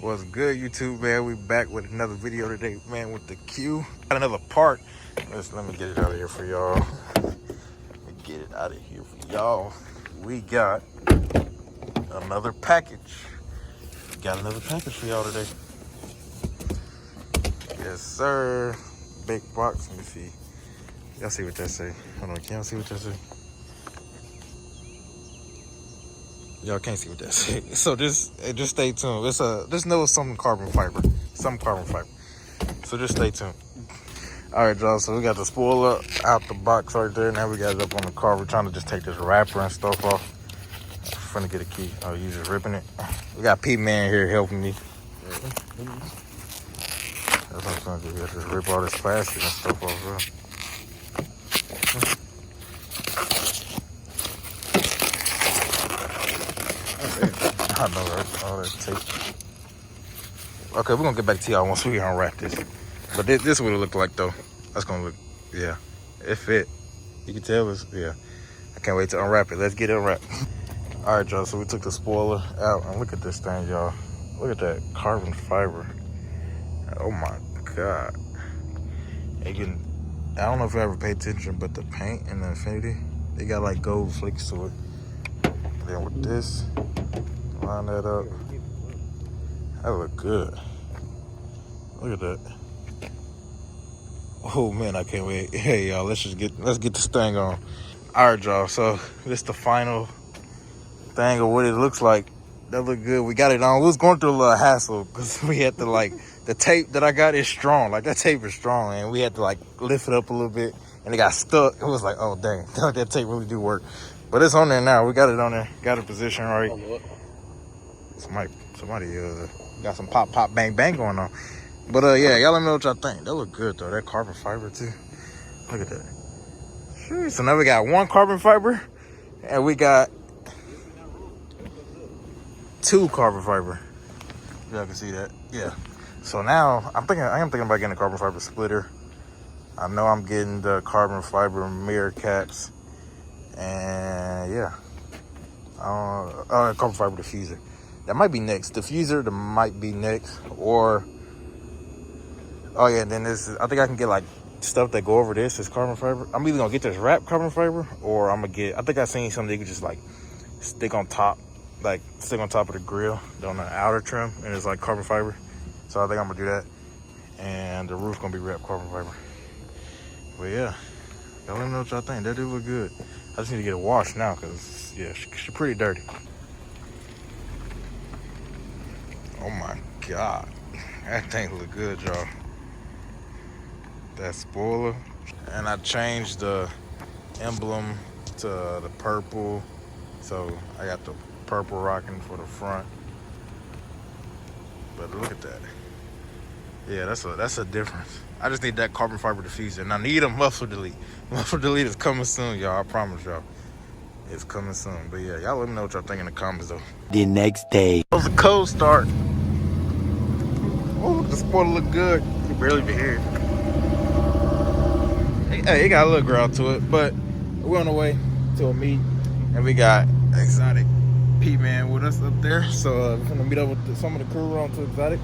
What's good, YouTube, man? We back with another video today, man, with the Q. Got another part. Let me get it out of here for y'all. We got another package. Got another package for y'all today. Yes, sir. Big box. Let me see. Y'all see what that say? Hold on, can y'all see what that say? Y'all can't see what that say. So just stay tuned. There's some carbon fiber. So just stay tuned. All right, y'all. So we got the spoiler out the box right there. Now we got it up on the car. We're trying to just take this wrapper and stuff off. I'm finna get a key. Oh, you just ripping it. We got P-Man here helping me. That's what I'm trying to do. Just rip all this plastic and stuff off, bro. I know, right? All that tape. Okay, we're gonna get back to y'all once we unwrap this. But this is what it looked like, though. That's gonna look, yeah. It fit. You can tell it's, yeah. I can't wait to unwrap it. Let's get it unwrapped. All right, y'all. So we took the spoiler out, and look at this thing, y'all. Look at that carbon fiber. Oh my God. I don't know if you ever pay attention, but the paint in the Infiniti, they got like gold flicks to it. And then with this, line that up. That look good. Look at that. Oh man, I can't wait. Hey y'all, let's get this thing on. All right, y'all. So this the final thing of what it looks like. That look good. We got it on. We was going through a little hassle because we had to the tape that I got is strong. Like that tape is strong, and we had to lift it up a little bit, and it got stuck. It was like, oh dang, that tape really do work. But it's on there now. We got it on there. Got it positioned right. Somebody got some pop bang bang going on. But yeah, y'all let me know what y'all think. That look good though. That carbon fiber too. Look at that. Sure. So now we got one carbon fiber, and we got two carbon fiber. Y'all can see that. Yeah. So now I am thinking about getting a carbon fiber splitter. I know I'm getting the carbon fiber mirror caps, and yeah, carbon fiber diffuser. That might be next. Diffuser, that might be next. Or, oh yeah, then I think I can get stuff that go over this is carbon fiber. I'm either gonna get this wrap carbon fiber, or I think I seen something you could just stick on top of the grill on the outer trim, and it's like carbon fiber. So I think I'm gonna do that. And the roof gonna be wrapped carbon fiber. But yeah, y'all let me know what y'all think. That do look good. I just need to get it washed now, cause yeah, she's pretty dirty. Oh my God, that thing look good, y'all. That spoiler. And I changed the emblem to the purple. So I got the purple rocking for the front. But look at that. Yeah, that's a difference. I just need that carbon fiber diffuser. And I need a muffler delete. Muffler delete is coming soon, y'all. I promise y'all. It's coming soon. But yeah, y'all let me know what y'all think in the comments, though. The next day. It was a cold start. Oh, the spoiler look good. You can barely be here. Hey, it got a little growl to it, but we're on the way to a meet, and we got Exotic P-Man with us up there. So we're gonna meet up with some of the crew on to Exotic.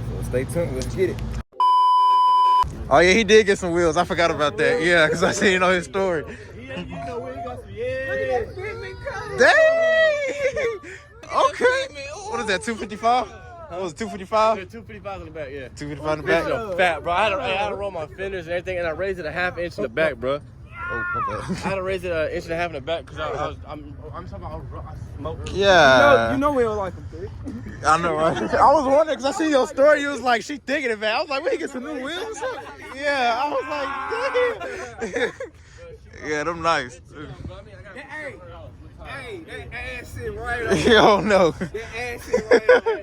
So stay tuned. Let's get it. Oh yeah, he did get some wheels. I forgot about that. Yeah, because I seen his story. Dang! Okay. What is that? 255? What was it, 255? Yeah, 255 in the back, yeah. 255 in the back? It's fat, bro. I had to roll my fenders and everything, and I raised it a half inch in the back, bro. Oh, okay. I had to raise it an inch and a half in the back because I'm talking about I smoked. Yeah. You know we don't like them thick. I know, right? I was wondering because I seen your story. You was like, she thinking it, man. I was like, we get some new wheels or something? Yeah, I was like, damn. Yeah, them nice. Hey, that ass shit right on. You don't know. That ass shit right on.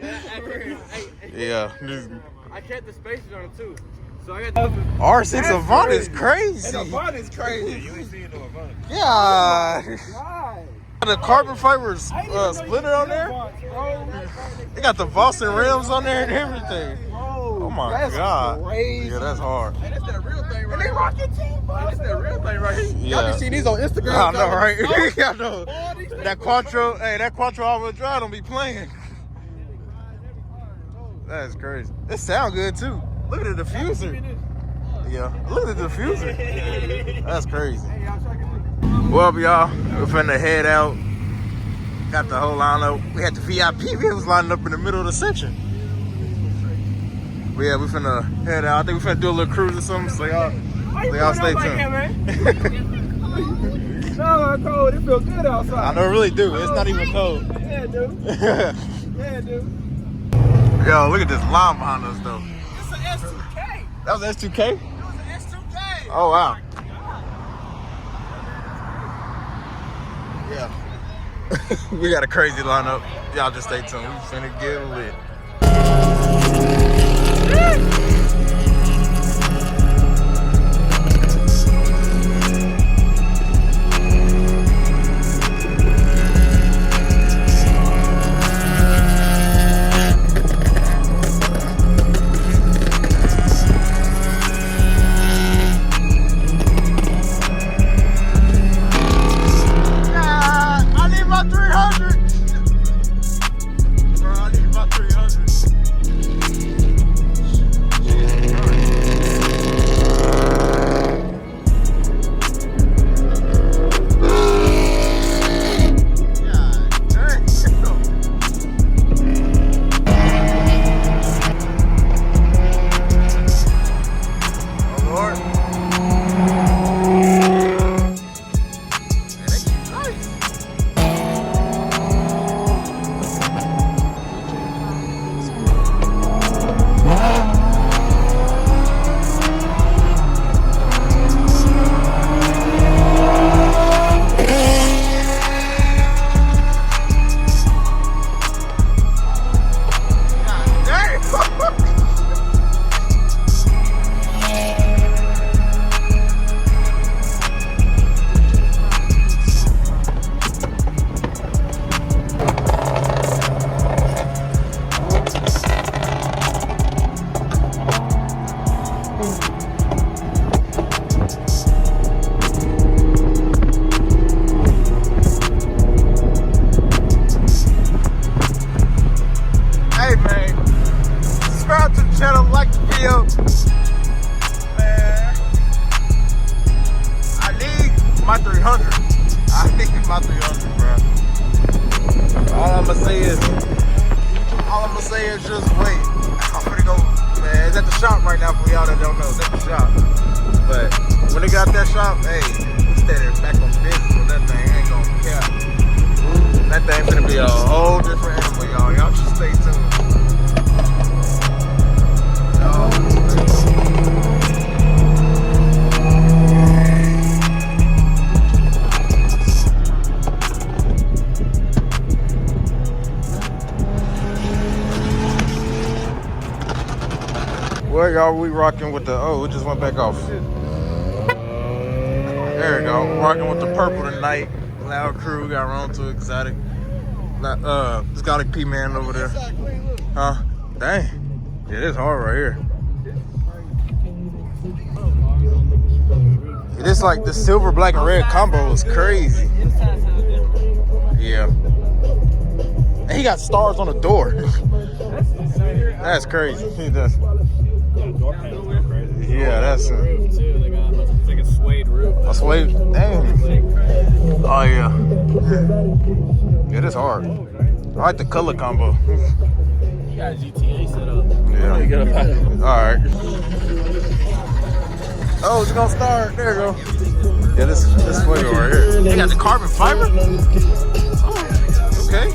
Yeah. I kept the spacers on it too. So I got R6 Avant is crazy. And Avant is crazy. You ain't seen no Avant. Yeah. Why? The carbon fiber splitter on there. They got the Boston rims on there and everything. Oh my God. Crazy. Yeah, that's hard. Hey, that's that real thing And right they here. rock your team, bro. That's that real thing right here. Yeah. Y'all be seeing these on Instagram. I know, right? I know. That Quattro all-wheel drive don't be playing. That's crazy. It sound good too. Look at the diffuser. Yeah, look at the diffuser. That's crazy. Well, y'all, we're finna head out. Got the whole lineup. We had the VIP. We was lining up in the middle of the section. But yeah, we finna head out. I think we finna do a little cruise or something. So y'all stay tuned. No, it's cold. It feels good outside. I know it really do. It's not even cold. Yeah, dude. Yeah, dude. Yo, look at this line behind us though. It's an S2K. That was S2K? It was an S2K. Oh wow. Yeah. We got a crazy lineup. Y'all just stay tuned. We finna get lit. My 300. I need my 300, bro. All I'm gonna say is just wait. I'm gonna go, man. It's at the shop right now for y'all that don't know. It's at the shop. But when they got that shop, hey, we stay there back on business with that thing. Ain't gonna care. That thing gonna be a whole different animal, y'all. Y'all just stay tuned. Well, y'all, we rocking with the, oh, it just went back off. There we go. We're rocking with the purple tonight. Loud crew, got Ron too exotic. Exotic P-Man over there. Huh? Dang. Yeah, it's hard right here. It is like the silver, black, and red combo is crazy. Yeah. And he got stars on the door. That's crazy. He does. Yeah, that's it. It's like a suede roof. A suede? Damn. Oh, yeah. It is hard. I like the color combo. You got a GTA set up. Yeah. You got a Alright. Oh, it's gonna start. There you go. Yeah, this fuego right here. They got the carbon fiber? Oh, okay.